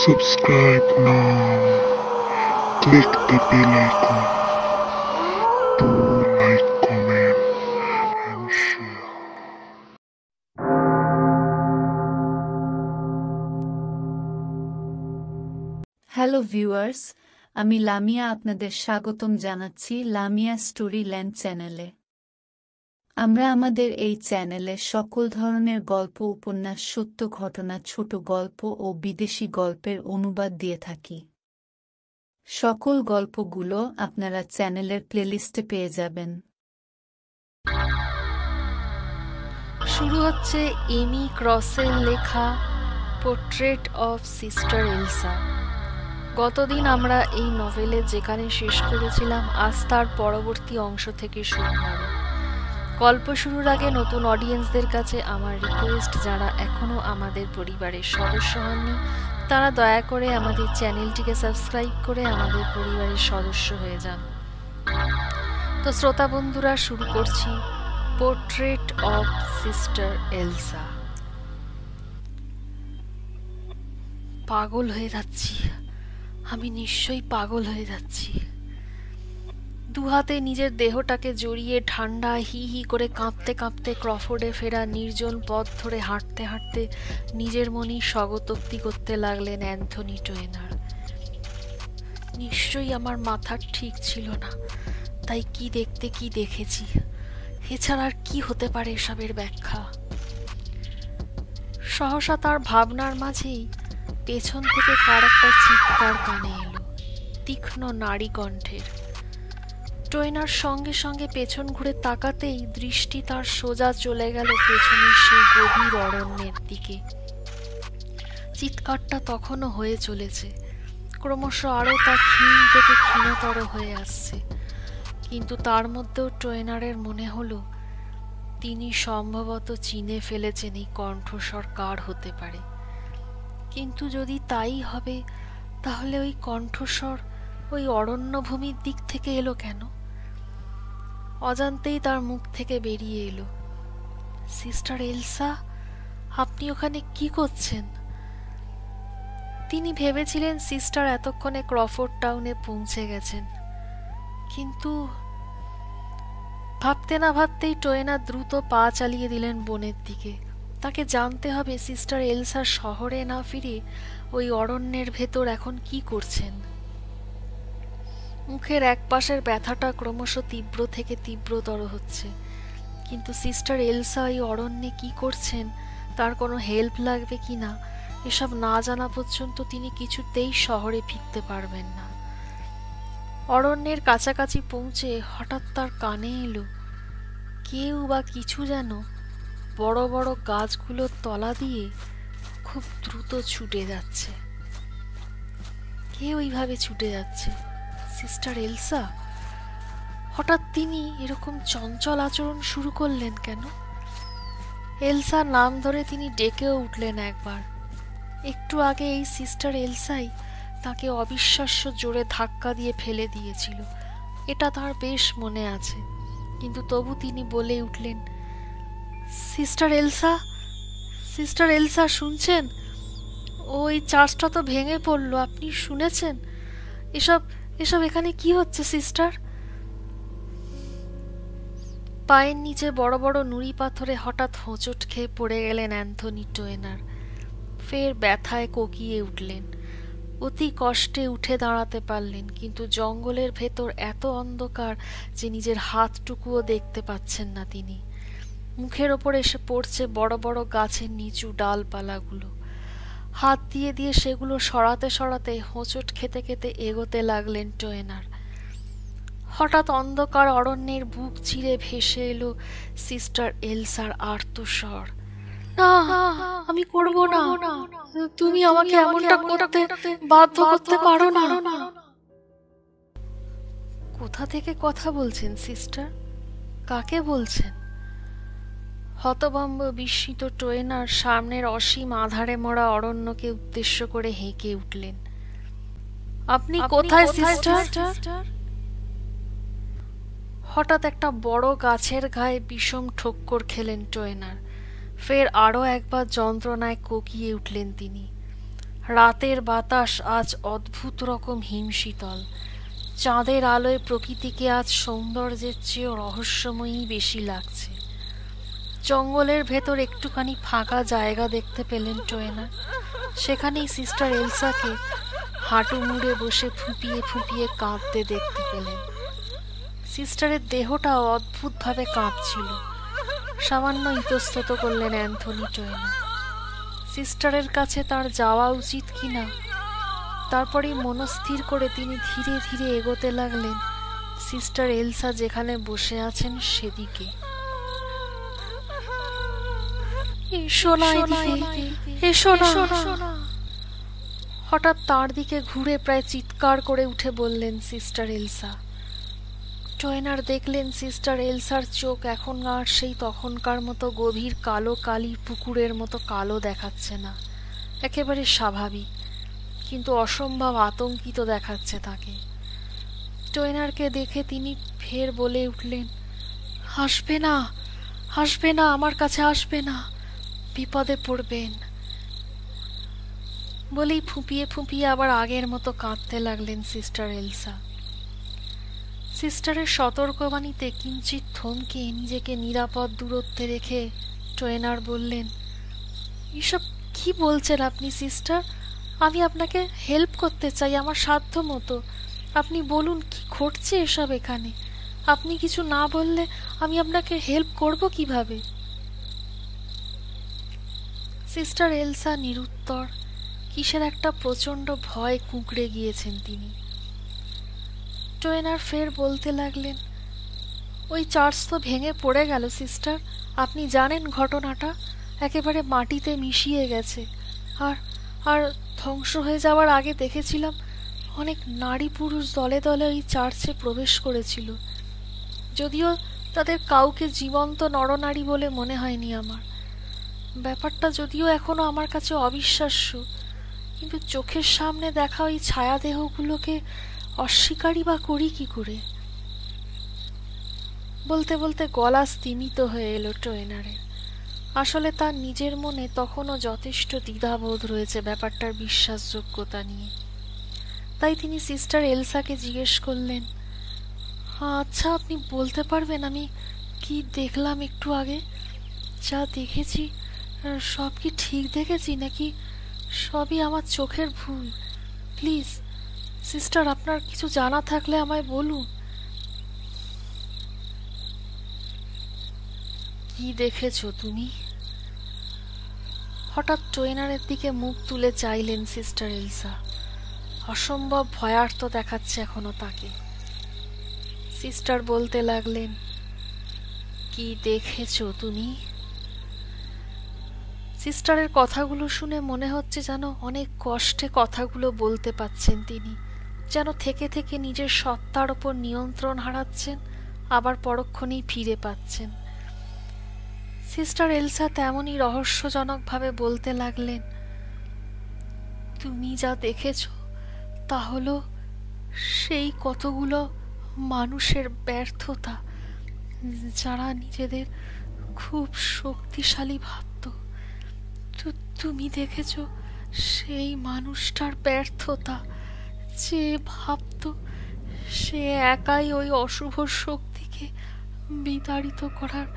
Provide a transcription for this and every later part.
Subscribe now. Click the bell icon to like, comment, and share. Hello viewers, আমি লামিয়া আপনাদের স্বাগতম জানাচ্ছি Lamia story land চ্যানেলে। আমরা আমাদের এই চ্যানেলে সকল ধরনের গল্প, উপন্যাস, সত্য ঘটনা, ছোট গল্প ও বিদেশি গল্পের অনুবাদ দিয়ে থাকি। সকল গল্পগুলো আপনারা চ্যানেলের প্লেলিস্টে পেয়ে যাবেন। শুরু হচ্ছে এমি ক্রসের লেখা পোর্ট্রেট অফ সিস্টার এলসা। গতদিন আমরা এই নভেলে যেখানে শেষ করেছিলাম, আজ তার পরবর্তী অংশ থেকে শুরু হবে। গল্প শুরুর আগে নতুন অডিয়েন্সদের কাছে আমার রিকোয়েস্ট, যারা এখনও আমাদের পরিবারের সদস্য হননি তারা দয়া করে আমাদের চ্যানেলটিকে সাবস্ক্রাইব করে আমাদের পরিবারের সদস্য হয়ে যান। তো শ্রোতা বন্ধুরা, শুরু করছি পোর্ট্রেট অফ সিস্টার এলসা। পাগল হয়ে যাচ্ছি, আমি নিশ্চয়ই পাগল হয়ে যাচ্ছি। দুহাতে নিজের দেহটাকে জড়িয়ে ঠান্ডা হি হি করে কাঁপতে কাঁপতে ক্রফোর্ডে ফেরা নির্জন পথ ধরে হাঁটতে হাঁটতে নিজের মনেই স্বগতোক্তি করতে লাগলেন অ্যান্থনি টোয়েনার। নিশ্চয়ই আমার মাথার ঠিক ছিল না, তাই কি দেখতে কি দেখেছি, এছাড়া আর কি হতে পারে এসবের ব্যাখ্যা। সহসা তার ভাবনার মাঝেই পেছন থেকে কার একটা চিৎকার কানে এলো, তীক্ষ্ণ নারী কণ্ঠের। টোয়েনার সঙ্গে সঙ্গে পেছন ঘুরে তাকাতেই দৃষ্টি তার সোজা চলে গেল পেছনের সেই গভীর অরণ্যের দিকে। চিৎকারটা তখনও হয়ে চলেছে, ক্রমশ আরও তা ক্ষীণ থেকে ক্ষীণতর হয়ে আসছে। কিন্তু তার মধ্যেও টোয়েনারের মনে হলো তিনি সম্ভবত চিনে ফেলেছেন এই কণ্ঠস্বর কার হতে পারে। কিন্তু যদি তাই হবে, তাহলে ওই কণ্ঠস্বর ওই অরণ্যভূমির দিক থেকে এলো কেন? অজান্তেই তার মুখ থেকে বেরিয়ে এলো, সিস্টার এলসা, আপনি ওখানে কি করছেন? তিনি ভেবেছিলেন সিস্টার এতক্ষণে ক্রফোর্ড টাউনে পৌঁছে গেছেন, কিন্তু ভাবতে না ভাবতেই টোয়েনা দ্রুত পা চালিয়ে দিলেন বনের দিকে। তাকে জানতে হবে সিস্টার এলসা শহরে না ফিরে ওই অরণ্যের ভেতর এখন কি করছেন। মুখের এক পাশের ব্যথাটা ক্রমশ তীব্র থেকে তীব্রতর হচ্ছে, কিন্তু সিস্টার এলসা ওই অরণ্যে কি করছেন, তার কোনো হেল্প লাগবে কি না, এসব না জানা পর্যন্ত তিনি কিছুতেই শহরে ফিরতে পারবেন না। অরণ্যের কাছাকাছি পৌঁছে হঠাৎ তার কানে এলো কেউ বা কিছু যেন বড় বড় গাছগুলোর তলা দিয়ে খুব দ্রুত ছুটে যাচ্ছে। কে ওইভাবে ছুটে যাচ্ছে? Sister Elsa? হঠাৎ তিনি এরকম চঞ্চল আচরণ শুরু করলেন কেন? এলসার নাম ধরে তিনি ডেকেও উঠলেন একবার। একটু আগে এই সিস্টার এলসাই তাকে অবিশ্বাস্য জোরে ধাক্কা দিয়ে ফেলে দিয়েছিল, এটা তার বেশ মনে আছে। কিন্তু তবু তিনি বলে উঠলেন, সিস্টার এলসা, সিস্টার এলসা, শুনছেন? ওই চার্চটা তো ভেঙে পড়লো, আপনি শুনেছেন? এসব এসব এখানে কি হচ্ছে সিস্টার? পায়ের নিচে বড় বড় নুড়ি পাথরে হঠাৎ হোঁচট খেয়ে পড়ে গেলেন অ্যান্থনি টোয়েনার। ফের ব্যথায় কোকিয়ে উঠলেন। অতি কষ্টে উঠে দাঁড়াতে পারলেন, কিন্তু জঙ্গলের ভেতর এত অন্ধকার যে নিজের হাতটুকুও দেখতে পাচ্ছেন না তিনি। মুখের ওপর এসে পড়ছে বড় বড় গাছের নিচু ডালপালাগুলো। হাত দিয়ে দিয়ে সেগুলো সরাতে সরাতে হোঁচট খেতে খেতে এগোতে লাগলেন টোয়েনার। হঠাৎ অন্ধকার অরণ্যের বুক চিরে ভেসে এলো সিস্টার এলসার আর্তস্বর, না, আমি করব না, তুমি আমাকে এমনটা করতে বাধ্য করতে পারো না। কোথা থেকে কথা বলছেন সিস্টার? কাকে বলছেন? হতভম্ব বিস্মিত টোয়েনার সামনের অসীম আধারে মরা অরণ্যকে উদ্দেশ্য করে হেঁকে উঠলেন, আপনি কোথায় সিস্টার? হঠাৎ একটা বড় গাছের গায়ে বিষম ঠোক্কর খেলেন টোয়েনার। ফের আরও একবার যন্ত্রণায় কোকিয়ে উঠলেন তিনি। রাতের বাতাস আজ অদ্ভুত রকম হিমশীতল। চাঁদের আলোয় প্রকৃতিকে আজ সৌন্দর্যের চেয়েও রহস্যময়ী বেশি লাগছে। জঙ্গলের ভেতর একটুখানি ফাঁকা জায়গা দেখতে পেলেন টোয়েনা। সেখানেই সিস্টার এলসাকে হাঁটু মুড়ে বসে ফুঁপিয়ে ফুঁপিয়ে কাঁদতে দেখতে পেলেন। সিস্টারের দেহটাও অদ্ভুতভাবে কাঁপছিল। সামান্য ইতস্তত করলেন অ্যান্থনি টোয়েনা। সিস্টারের কাছে তার যাওয়া উচিত কিনা। তারপরে মনস্থির করে তিনি ধীরে ধীরে এগোতে লাগলেন সিস্টার এলসা যেখানে বসে আছেন সেদিকে। এসো না এদিকে, এসো না। হঠাৎ তার দিকে ঘুরে প্রায় চিৎকার করে উঠে বললেন সিস্টার এলসা। টোয়েনার দেখলেন সিস্টার এলসার চোখ এখন আর সেই তখনকার মতো গভীর কালো কালি পুকুরের মতো কালো দেখাচ্ছে না, একেবারে স্বাভাবিক, কিন্তু অসম্ভব আতঙ্কিত দেখাচ্ছে তাকে। টোয়েনারকে দেখে তিনি ফের বলে উঠলেন, আসবে না, আসবে না, আমার কাছে আসবে না, বিপদে পড়বেন। বলেই ফুঁপিয়ে ফুঁপিয়ে আবার আগের মতো কাঁদতে লাগলেন সিস্টার এলসা। সিস্টারের সতর্কবাণীতে কিঞ্চিত থমকে নিজেকে নিরাপদ দূরত্বে রেখে টোয়েনার বললেন, এসব কি বলছেন আপনি সিস্টার? আমি আপনাকে হেল্প করতে চাই আমার সাধ্য মতো। আপনি বলুন কি ঘটছে এসব এখানে। আপনি কিছু না বললে আমি আপনাকে হেল্প করব কিভাবে? সিস্টার এলসা নিরুত্তর। কিসের একটা প্রচণ্ড ভয় কুঁকড়ে গিয়েছেন তিনি। টোয়েনার ফের বলতে লাগলেন, ওই চার্চ তো ভেঙে পড়ে গেল সিস্টার। আপনি জানেন ঘটনাটা, একেবারে মাটিতে মিশিয়ে গেছে। আর আর ধ্বংস হয়ে যাওয়ার আগে দেখেছিলাম অনেক নারী পুরুষ দলে দলে ওই চার্চে প্রবেশ করেছিল। যদিও তাদের কাউকে জীবন্ত নরনারী বলে মনে হয়নি আমার। ব্যাপারটা যদিও এখনো আমার কাছে অবিশ্বাস্য, কিন্তু চোখের সামনে দেখা ওই ছায়াদেহগুলোকে অস্বীকারই বা করি কি করে? বলতে বলতে গলা স্তিমিত হয়ে এলো টোয়েনারের। আসলে তার নিজের মনে তখনও যথেষ্ট দ্বিধাবোধ রয়েছে ব্যাপারটার বিশ্বাসযোগ্যতা নিয়ে। তাই তিনি সিস্টার এলসাকে জিজ্ঞেস করলেন, আচ্ছা আপনি বলতে পারবেন আমি কি দেখলাম একটু আগে? যা দেখেছি সব কি ঠিক দেখেছি নাকি সবই আমার চোখের ভুল? প্লিজ সিস্টার, আপনার কিছু জানা থাকলে আমায় বলুন। কি দেখেছো তুমি? হঠাৎ টোয়েনারের দিকে মুখ তুলে চাইলেন সিস্টার এলসা। অসম্ভব ভয়ার্ত দেখাচ্ছে এখনো তাকে। সিস্টার বলতে লাগলেন, কি দেখেছো তুমি? সিস্টারের কথাগুলো শুনে মনে হচ্ছে যেন অনেক কষ্টে কথাগুলো বলতে পাচ্ছেন তিনি, যেন থেকে থেকে নিজের সত্তার ওপর নিয়ন্ত্রণ হারাচ্ছেন, আবার পরক্ষণেই ফিরে পাচ্ছেন। সিস্টার এলসা তেমনই রহস্যজনকভাবে বলতে লাগলেন, তুমি যা দেখেছ তা হলো সেই কতগুলো মানুষের ব্যর্থতা, যারা নিজেদের খুব শক্তিশালী ভাবত। তুমি দেখেছ সেই মানুষটার ব্যর্থতা, যে ভাবত সে একাই ওই অশুভ শক্তিকে বিতাড়িত করার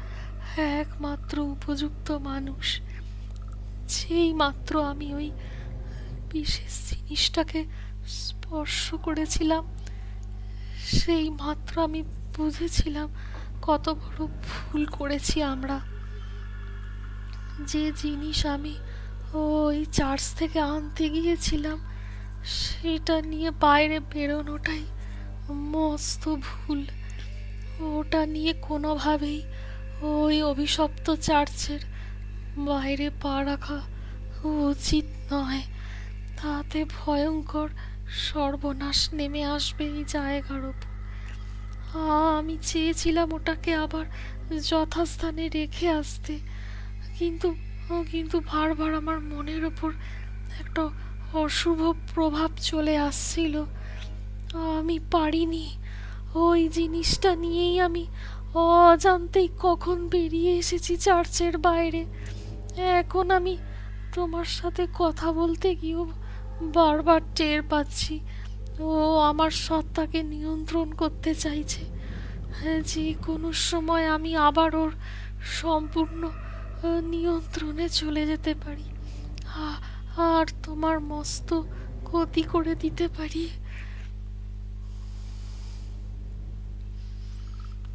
একমাত্র উপযুক্ত মানুষ। যেই মাত্র আমি ওই বিশেষ জিনিসটাকে স্পর্শ করেছিলাম, সেই মাত্র আমি বুঝেছিলাম কত বড় ভুল করেছি আমরা। যে জিনিস আমি ওই চার্চ থেকে আনতে গিয়েছিলাম, সেটা নিয়ে বাইরে বেরোনোটাই মস্ত ভুল। ওটা নিয়ে কোনোভাবেই ওই অভিশপ্ত চার্চের বাইরে পা রাখা উচিত নয়। তাতে ভয়ঙ্কর সর্বনাশ নেমে আসবে এই জায়গার ওপর। আমি চেয়েছিলাম ওটাকে আবার যথাস্থানে রেখে আসতে, কিন্তু বারবার আমার মনের ওপর একটা অশুভ প্রভাব চলে আসছিল। আমি পারিনি। ওই জিনিসটা নিয়েই আমি অজান্তেই কখন বেরিয়ে এসেছি চার্চের বাইরে। এখন আমি তোমার সাথে কথা বলতে গিয়েও বারবার টের পাচ্ছি ও আমার সত্তাকে নিয়ন্ত্রণ করতে চাইছে, যে কোনো সময় আমি আবার ওর সম্পূর্ণ নিয়ন্ত্রণে চলে যেতে পারি, আর তোমার মস্ত ক্ষতি করে দিতে পারি।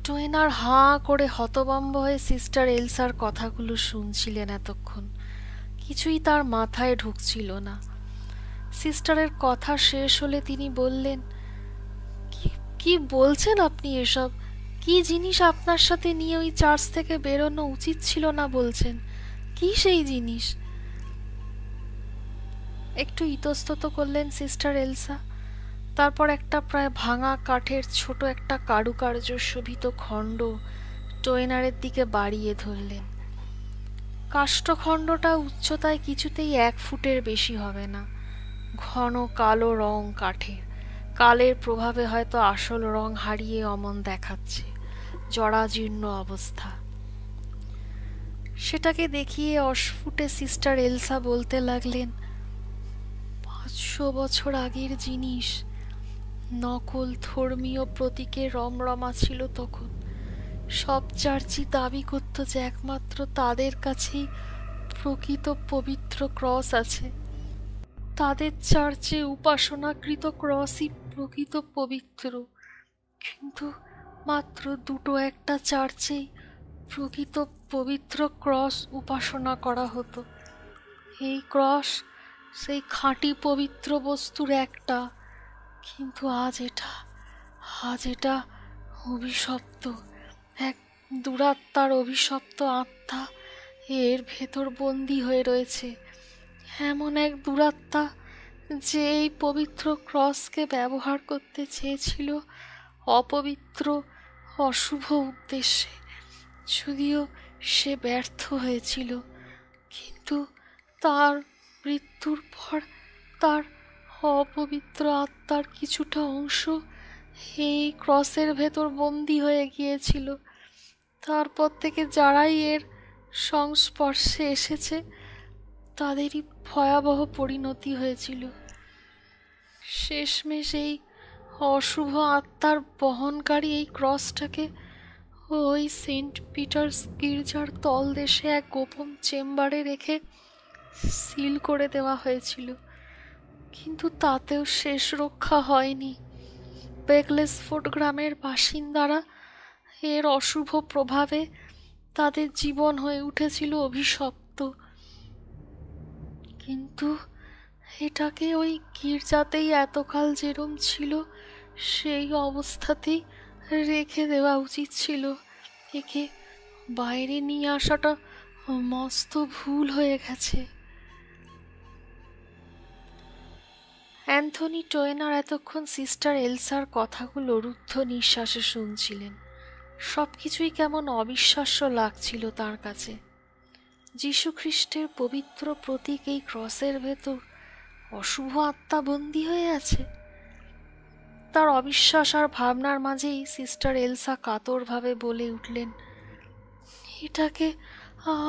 টোয়েনার হাঁ করে হতভম্ব হয়ে সিস্টার এলসার কথাগুলো শুনছিলেন এতক্ষণ। কিছুই তার মাথায় ঢুকছিল না। সিস্টারের কথা শেষ হলে তিনি বললেন, কি বলছেন আপনি এসব? কি জিনিস আপনার সাথে নিয়ে ওই চার্চ থেকে বেরোনো উচিত ছিল না বলছেন? কি সেই জিনিস? একটু ইতস্তত করলেন সিস্টার এলসা। তারপর একটা প্রায় ভাঙা কাঠের ছোট একটা কারুকার্য শোভিত খণ্ড টোয়েনারের দিকে বাড়িয়ে ধরলেন। কাষ্ঠখণ্ডটা উচ্চতায় কিছুতেই 1 ফুটের বেশি হবে না। ঘন কালো রং কাঠের, কালের প্রভাবে হয়তো আসল রং হারিয়ে অমন দেখাচ্ছে, জরাজীর্ণ অবস্থা। সেটাকে দেখিয়ে অস্ফুটে সিস্টার এলসা বলতে লাগলেন, 500 বছর আগের জিনিস। নকল ধর্মীয় প্রতীকের রমরমা ছিল তখন। সব চার্চই দাবি করত যে একমাত্র তাদের কাছেই প্রকৃত পবিত্র ক্রস আছে। তাদের চার্চে উপাসনাকৃত ক্রসই প্রকৃত পবিত্র। কিন্তু মাত্র 2-1টা চার্চেই প্রকৃত পবিত্র ক্রস উপাসনা করা হতো। এই ক্রস সেই খাঁটি পবিত্র বস্তুর একটা, কিন্তু আজ এটা অভিশপ্ত। এক দুরাত্মার অভিশপ্ত আত্মা এর ভেতর বন্দী হয়ে রয়েছে। এমন এক দুরাত্মা যে এই পবিত্র ক্রসকে ব্যবহার করতে চেয়েছিল অপবিত্র অশুভ উদ্দেশ্যে, যদিও সে ব্যর্থ হয়েছিল। কিন্তু তার মৃত্যুর পর তার অপবিত্র আত্মার কিছুটা অংশ এই ক্রসের ভেতর বন্দী হয়ে গিয়েছিল। তারপর থেকে যারাই এর সংস্পর্শে এসেছে তাদেরই ভয়াবহ পরিণতি হয়েছিল। শেষমেশ এই অশুভ আত্মার বহনকারী এই ক্রসটাকে ওই সেন্ট পিটার্স গির্জার তলদেশে এক গোপন চেম্বারে রেখে সিল করে দেওয়া হয়েছিল। কিন্তু তাতেও শেষ রক্ষা হয়নি। বেগলেসফোর্ড গ্রামের বাসিন্দারা এর অশুভ প্রভাবে তাদের জীবন হয়ে উঠেছিল অভিশপ্ত। কিন্তু এটাকে ওই গির্জাতেই এতকাল যেরম ছিল সেই অবস্থাতেই রেখে দেওয়া উচিত ছিল। একে বাইরে নিয়ে আসাটা মস্ত ভুল হয়ে গেছে। অ্যান্থনি টোয়েনার এতক্ষণ সিস্টার এলসার কথাগুলো রুদ্ধ নিঃশ্বাসে শুনছিলেন। সবকিছুই কেমন অবিশ্বাস্য লাগছিল তার কাছে। যীশুখ্রিস্টের পবিত্র প্রতীক এই ক্রসের ভেতর অশুভ আত্মা বন্দী হয়ে আছে। তার অবিশ্বাস আর ভাবনার মাঝেই সিস্টার এলসা কাতরভাবে বলে উঠলেন, এটাকে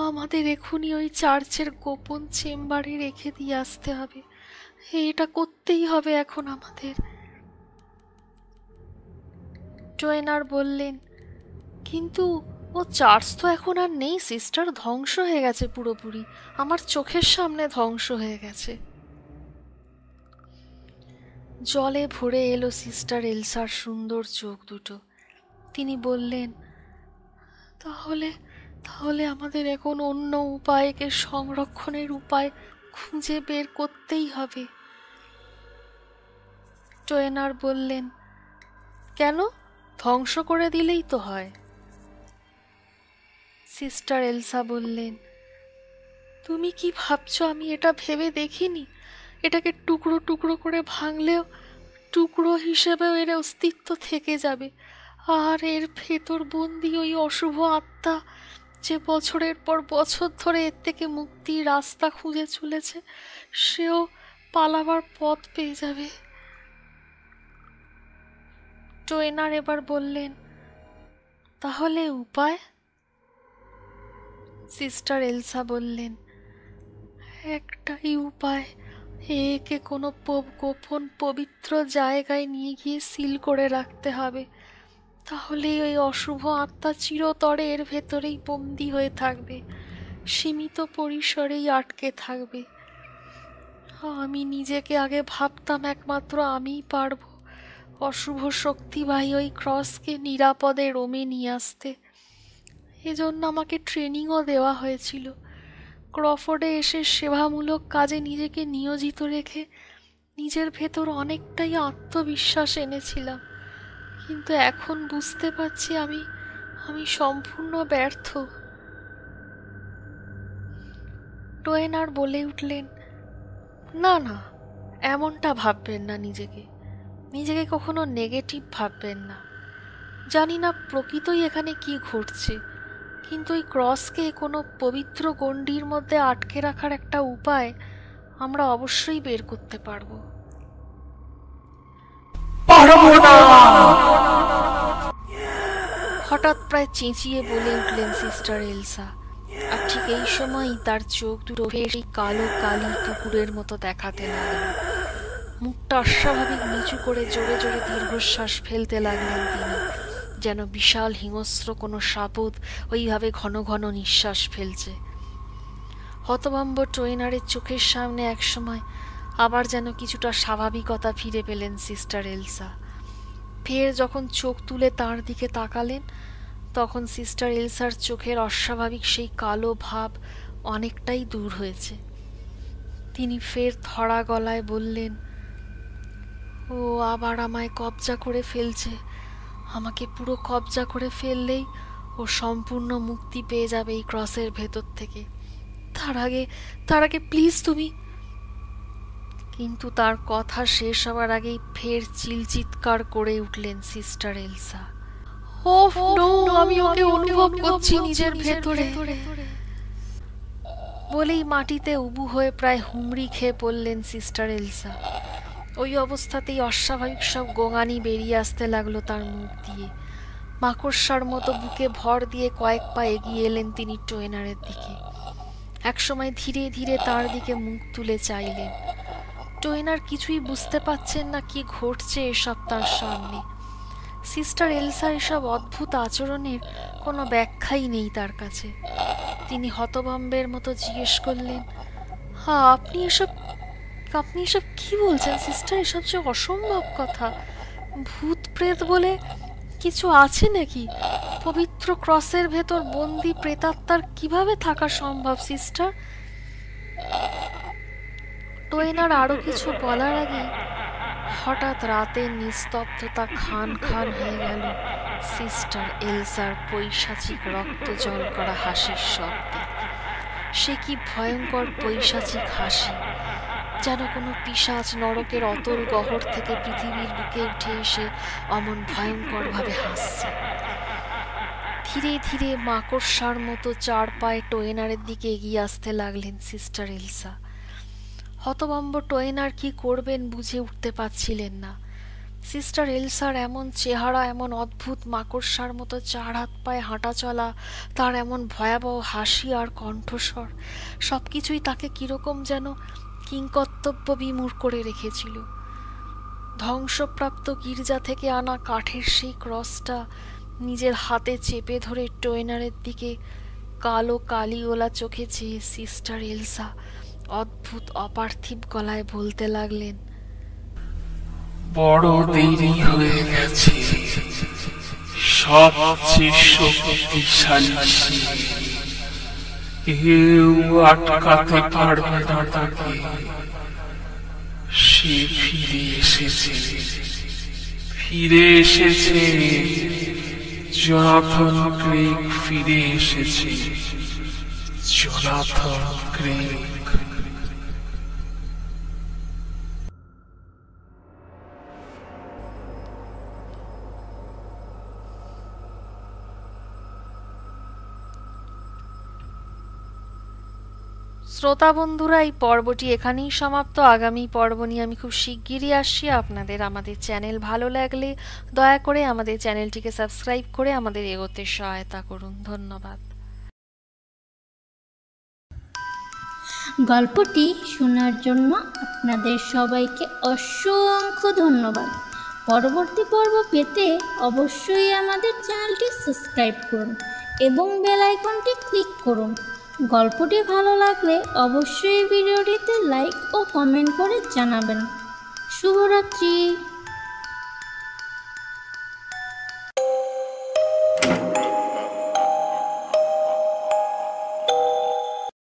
আমাদের এখনই ওই চার্চের গোপন চেম্বারে রেখে দিয়ে আসতে হবে। এটা করতেই হবে এখন আমাদের। টোয়েনার বললেন, কিন্তু ও চার্চ তো এখন আর নেই সিস্টার, ধ্বংস হয়ে গেছে পুরোপুরি, আমার চোখের সামনে ধ্বংস হয়ে গেছে। জলে ভরে এলো সিস্টার এলসার সুন্দর চোখ দুটো। তিনি বললেন, তাহলে আমাদের এখন অন্য উপায়কে সংরক্ষণের উপায় খুঁজে বের করতেই হবে। টোয়েনার বললেন, কেন? ধ্বংস করে দিলেই তো হয়। সিস্টার এলসা বললেন, তুমি কি ভাবছো আমি এটা ভেবে দেখিনি? এটাকে টুকরো টুকরো করে ভাঙলেও টুকরো হিসেবেও এর অস্তিত্ব থেকে যাবে। আর এর ভেতর বন্দি ওই অশুভ আত্মা যে বছরের পর বছর ধরে এর থেকে মুক্তির রাস্তা খুঁজে চলেছে, সেও পালাবার পথ পেয়ে যাবে। টোয়েনার এবার বললেন, তাহলে উপায়? সিস্টার এলসা বললেন, একটাই উপায়, একে কোনো গোপন পবিত্র জায়গায় নিয়ে গিয়ে সিল করে রাখতে হবে, তাহলে ওই অশুভ আত্মা চিরতরে এর ভেতরেই বন্দি হয়ে থাকবে, সীমিত পরিসরেই আটকে থাকবে। আমি নিজেকে আগে ভাবতাম একমাত্র আমিই পারবো অশুভ শক্তিবাহী ওই ক্রসকে নিরাপদে রোমে নিয়ে আসতে। এজন্য আমাকে ট্রেনিংও দেওয়া হয়েছিল। ক্রফোর্ডে এসে সেবামূলক কাজে নিজেকে নিয়োজিত রেখে নিজের ভেতর অনেকটাই আত্মবিশ্বাস এনেছিলাম, কিন্তু এখন বুঝতে পারছি আমি সম্পূর্ণ ব্যর্থ। টোয়েনার বলে উঠলেন, না না, এমনটা ভাববেন না, নিজেকে কখনো নেগেটিভ ভাববেন না। জানি না প্রকৃতই এখানে কি ঘটছে, কিন্তু এই ক্রসকে কোনো পবিত্র গণ্ডির মধ্যে আটকে রাখার একটা উপায় আমরা অবশ্যই বের করতে পারবো। হঠাৎ প্রায় চেঁচিয়ে বলে উঠলেন সিস্টার এলসা, আর ঠিক এই সময়ই তার চোখ দুটো সেই কালো কালি কুকুরের মতো দেখাতে লাগলো। মুখটা অস্বাভাবিক নিচু করে জোরে জোরে দীর্ঘশ্বাস ফেলতে লাগলেন তিনি, যেন বিশাল হিংস্র কোনো সাপদ ওইভাবে ঘন ঘন নিঃশ্বাস ফেলছে। হতভম্ব টোয়েনারের চোখের সামনে একসময় আবার যেন কিছুটা স্বাভাবিকতা ফিরে পেলেন সিস্টার এলসা। ফের যখন চোখ তুলে তার দিকে তাকালেন, তখন সিস্টার এলসার চোখের অস্বাভাবিক সেই কালো ভাব অনেকটাই দূর হয়েছে। তিনি ফের ধরা গলায় বললেন, ও আবার আমায় কবজা করে ফেলছে। আমাকে পুরো কবজা করে ফেললেই ও সম্পূর্ণ মুক্তি পেয়ে যাবে এই ক্রসের ভেতর থেকে। তার আগে প্লিজ তুমি। কিন্তু তার কথা শেষ হওয়ার আগেই ফের চিৎকার করে উঠলেন সিস্টার এলসা, ওহ নো, আমি ওকে অনুভব করছি নিজের ভেতরে। বলেই মাটিতে উবু হয়ে প্রায় হুমড়ি খেয়ে পড়লেন সিস্টার এলসা। ওই অবস্থাতেই অস্বাভাবিক সব গোঙানি বেরিয়ে আসতে লাগলো তার মুখ দিয়ে। মাকড়সার মতো বুকে ভর দিয়ে কয়েক পা এগিয়ে এলেন তিনি টোয়েনারের দিকে। একসময় ধীরে ধীরে তার দিকে মুখ তুলে চাইলেন। টোয়েনার কিছুই বুঝতে পারছেন না কি ঘটছে এসব তার সামনে। সিস্টার এলসার এসব অদ্ভুত আচরণের কোনো ব্যাখ্যাই নেই তার কাছে। তিনি হতভম্বের মতো জিজ্ঞেস করলেন, হ্যাঁ, আপনি এসব কি বলছেন সিস্টার? এসব যে অসম্ভব কথা। ভূত প্রেত বলে কিছু আছে নাকি? পবিত্র ক্রসের ভেতর বন্দি প্রেতাত্মার কিভাবে থাকা সম্ভব সিস্টার? টোয়েনার আরো কিছু বলার আগে হঠাৎ রাতের নিস্তব্ধতা খান খান হয়ে গেল সিস্টার এলসার পৈশাচিক রক্ত জল করা হাসির শব্দে। সে কি ভয়ঙ্কর পৈশাচিক হাসি, যেন কোনো পিশাচ নরকের অতল গহ্বর থেকে পৃথিবীর বুকে উঠে এসে অমন ভয়ঙ্কর ভাবে হাসছে। ধীরে ধীরে মাকড়সার মতো চার পায়ে টোয়েনারের দিকে এগিয়ে আসতে লাগলেন সিস্টার এলসা। হতভম্ব টোয়েনার কি করবেন বুঝে উঠতে পারছিলেন না। সিস্টার এলসার এমন চেহারা, এমন অদ্ভুত মাকড়সার মতো চার হাত পায়ে হাঁটা চলা, তার এমন ভয়াবহ হাসি আর কণ্ঠস্বর, সবকিছুই তাকে কিরকম যেন কিংকর্তব্য বিমূঢ় করে রেখেছিল। ধ্বংসপ্রাপ্ত গির্জা থেকে আনা কাঠের সেই ক্রসটা নিজের হাতে চেপে ধরে টোয়েনারের দিকে কালো কালিওলা চোখে চেয়ে সিস্টার এলসা অদ্ভুত অপার্থিব গলায় বলতে লাগলেন, বড় দেরি হয়ে গেছে। সবচেয়ে শক্তিশালী কেউ আটকাতে পারবে না তাকে। সে ফিরে এসেছে। জোনাথন ক্রেগ ফিরে এসেছে। Jonathan Craig. শ্রোতা বন্ধুরা, এই পর্বটি এখানেই সমাপ্ত। আগামী পর্ব নিয়ে আমি খুব শিগগিরই আসছি। আপনাদের আমাদের চ্যানেল ভালো লাগলে দয়া করে আমাদের চ্যানেলটিকে সাবস্ক্রাইব করে আমাদের এগোতে সহায়তা করুন। ধন্যবাদ। গল্পটি শোনার জন্য আপনাদের সবাইকে অসংখ্য ধন্যবাদ। পরবর্তী পর্ব পেতে অবশ্যই আমাদের চ্যানেলটি সাবস্ক্রাইব করুন এবং বেল আইকনটি ক্লিক করুন। গল্পটি ভালো লাগলে অবশ্যই ভিডিওটিতে লাইক ও কমেন্ট করে জানাবেন। শুভরাত্রি।